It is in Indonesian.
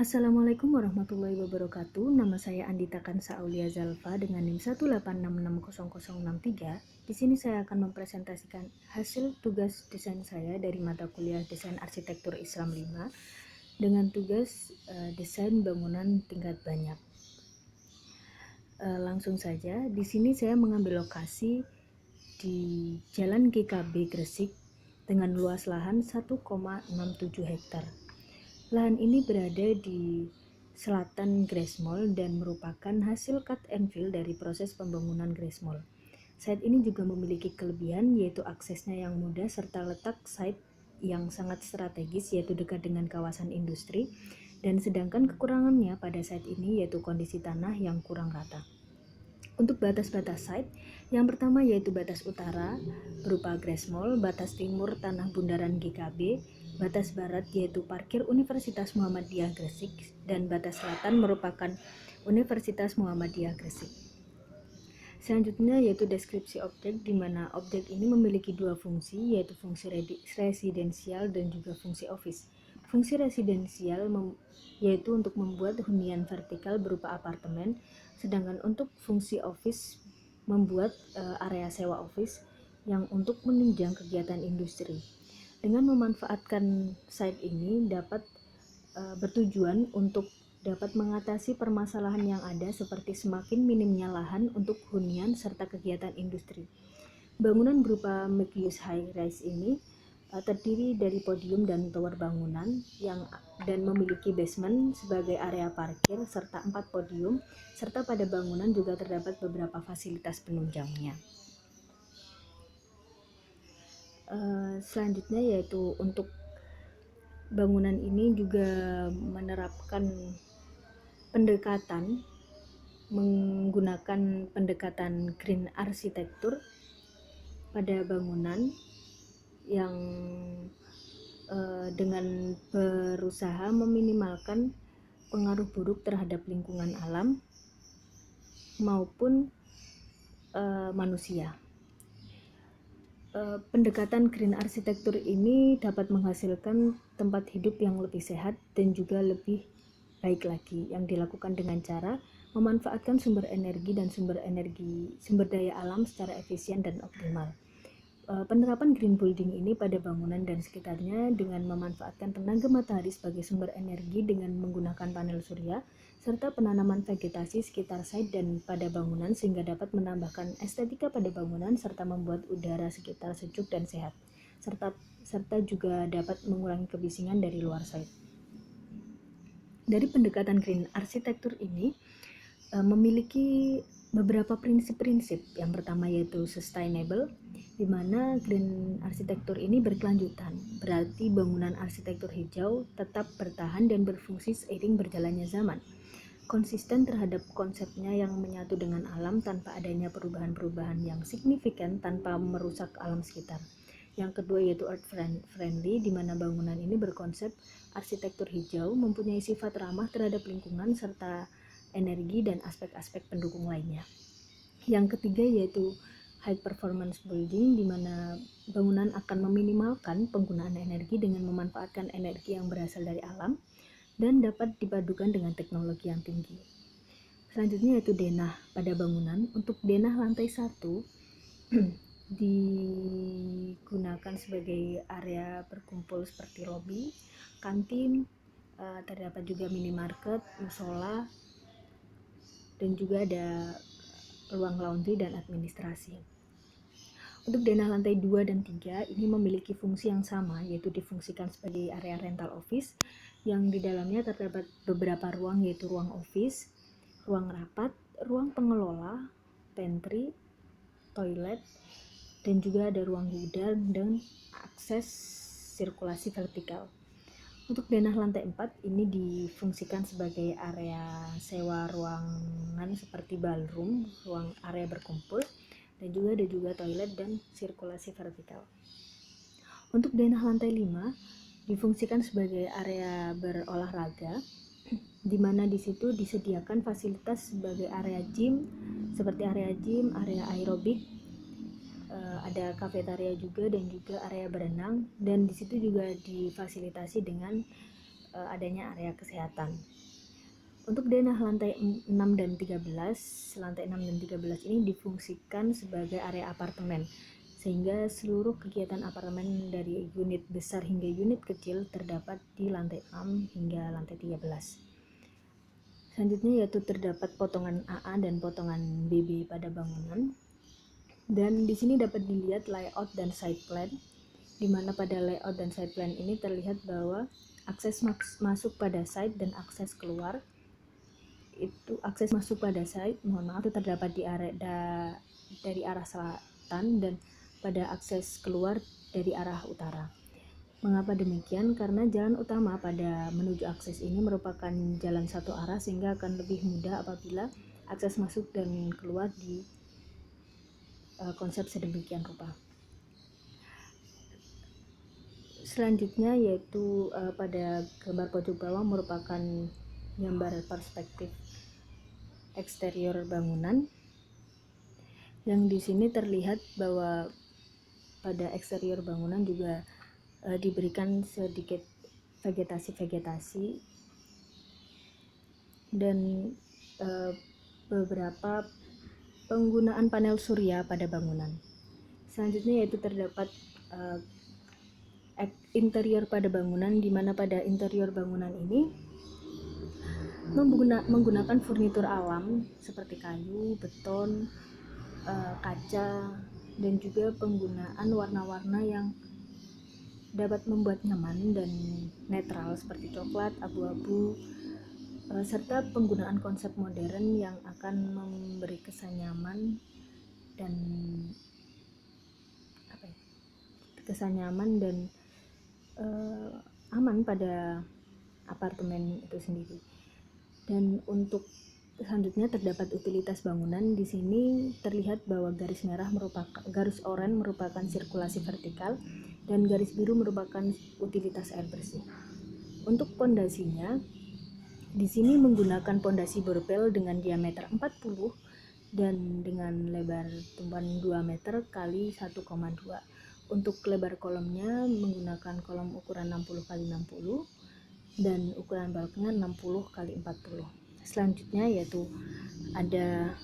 Assalamualaikum warahmatullahi wabarakatuh. Nama saya Andita Kansa Aulia Zalfa dengan NIM 186600063. Di sini saya akan mempresentasikan hasil tugas desain saya dari mata kuliah Desain Arsitektur Islam 5 dengan tugas desain bangunan tingkat banyak. Langsung saja, di sini saya mengambil lokasi di Jalan GKB Gresik dengan luas lahan 1,67 hektar. Lahan ini berada di selatan Grace Mall dan merupakan hasil cut and fill dari proses pembangunan Grace Mall. Site ini juga memiliki kelebihan yaitu aksesnya yang mudah serta letak site yang sangat strategis yaitu dekat dengan kawasan industri, dan sedangkan kekurangannya pada site ini yaitu kondisi tanah yang kurang rata. Untuk batas-batas site, yang pertama yaitu batas utara berupa Grace Mall, batas timur tanah bundaran GKB, batas barat yaitu parkir Universitas Muhammadiyah Gresik, dan batas selatan merupakan Universitas Muhammadiyah Gresik. Selanjutnya yaitu deskripsi objek, di mana objek ini memiliki dua fungsi yaitu fungsi residensial dan juga fungsi office. Fungsi residensial yaitu untuk membuat hunian vertikal berupa apartemen, sedangkan untuk fungsi office membuat area sewa office yang untuk menunjang kegiatan industri. Dengan memanfaatkan site ini dapat bertujuan untuk dapat mengatasi permasalahan yang ada seperti semakin minimnya lahan untuk hunian serta kegiatan industri. Bangunan berupa mixed high-rise ini terdiri dari podium dan tower bangunan dan memiliki basement sebagai area parkir serta 4 podium, serta pada bangunan juga terdapat beberapa fasilitas penunjangnya. Selanjutnya yaitu untuk bangunan ini juga menerapkan menggunakan pendekatan green arsitektur pada bangunan yang dengan berusaha meminimalkan pengaruh buruk terhadap lingkungan alam maupun manusia. Pendekatan green arsitektur ini dapat menghasilkan tempat hidup yang lebih sehat dan juga lebih baik lagi, yang dilakukan dengan cara memanfaatkan sumber energi dan sumber daya alam secara efisien dan optimal. Penerapan green building ini pada bangunan dan sekitarnya dengan memanfaatkan tenaga matahari sebagai sumber energi dengan menggunakan panel surya, serta penanaman vegetasi sekitar site dan pada bangunan sehingga dapat menambahkan estetika pada bangunan serta membuat udara sekitar sejuk dan sehat, serta juga dapat mengurangi kebisingan dari luar site. Dari pendekatan green arsitektur ini memiliki beberapa prinsip-prinsip. Yang pertama yaitu sustainable, di mana green arsitektur ini berkelanjutan. Berarti bangunan arsitektur hijau tetap bertahan dan berfungsi seiring berjalannya zaman. Konsisten terhadap konsepnya yang menyatu dengan alam tanpa adanya perubahan-perubahan yang signifikan tanpa merusak alam sekitar. Yang kedua yaitu earth friendly, di mana bangunan ini berkonsep arsitektur hijau, mempunyai sifat ramah terhadap lingkungan serta energi dan aspek-aspek pendukung lainnya. Yang ketiga yaitu high performance building, di mana bangunan akan meminimalkan penggunaan energi dengan memanfaatkan energi yang berasal dari alam dan dapat dipadukan dengan teknologi yang tinggi. Selanjutnya yaitu denah pada bangunan. Untuk denah lantai 1 digunakan sebagai area berkumpul seperti lobi, kantin, terdapat juga minimarket, musola, dan juga ada ruang laundry dan administrasi. Untuk denah lantai 2 dan 3 ini memiliki fungsi yang sama, yaitu difungsikan sebagai area rental office yang di dalamnya terdapat beberapa ruang, yaitu ruang office, ruang rapat, ruang pengelola, pantry, toilet, dan juga ada ruang gudang dan akses sirkulasi vertikal. Untuk denah lantai 4 ini difungsikan sebagai area sewa ruangan seperti ballroom, ruang area berkumpul, dan juga ada toilet dan sirkulasi vertikal. Untuk denah lantai 5 difungsikan sebagai area berolahraga, di mana di situ disediakan fasilitas sebagai area gym, seperti area gym, area aerobik, ada kafetaria juga dan juga area berenang, dan di situ juga difasilitasi dengan adanya area kesehatan. Untuk denah lantai 6 dan 13, lantai 6 dan 13 ini difungsikan sebagai area apartemen, sehingga seluruh kegiatan apartemen dari unit besar hingga unit kecil terdapat di lantai 6 hingga lantai 13. Selanjutnya yaitu terdapat potongan AA dan potongan BB pada bangunan. Dan di sini dapat dilihat layout dan side plan, di mana pada layout dan side plan ini terlihat bahwa akses masuk pada site dan akses keluar itu akses masuk pada site itu terdapat di dari arah selatan dan pada akses keluar dari arah utara. Mengapa demikian? Karena jalan utama pada menuju akses ini merupakan jalan satu arah, sehingga akan lebih mudah apabila akses masuk dan keluar di konsep sedemikian rupa. Selanjutnya yaitu pada gambar pojok bawah merupakan gambar perspektif eksterior bangunan, yang di sini terlihat bahwa pada eksterior bangunan juga diberikan sedikit vegetasi dan beberapa penggunaan panel surya pada bangunan. Selanjutnya yaitu terdapat interior pada bangunan, di mana pada interior bangunan ini menggunakan furnitur alam seperti kayu, beton, kaca, dan juga penggunaan warna-warna yang dapat membuat nyaman dan netral seperti coklat, abu-abu, serta penggunaan konsep modern yang akan memberi kesan nyaman dan aman pada apartemen itu sendiri. Dan untuk selanjutnya terdapat utilitas bangunan. Di sini terlihat bahwa garis oranye merupakan sirkulasi vertikal dan garis biru merupakan utilitas air bersih. Untuk pondasinya, di sini menggunakan pondasi borbel dengan diameter 40 dan dengan lebar tumpuan 2 meter kali 1,2. Untuk lebar kolomnya menggunakan kolom ukuran 60 x 60 dan ukuran balknya 60 x 40. Selanjutnya yaitu ada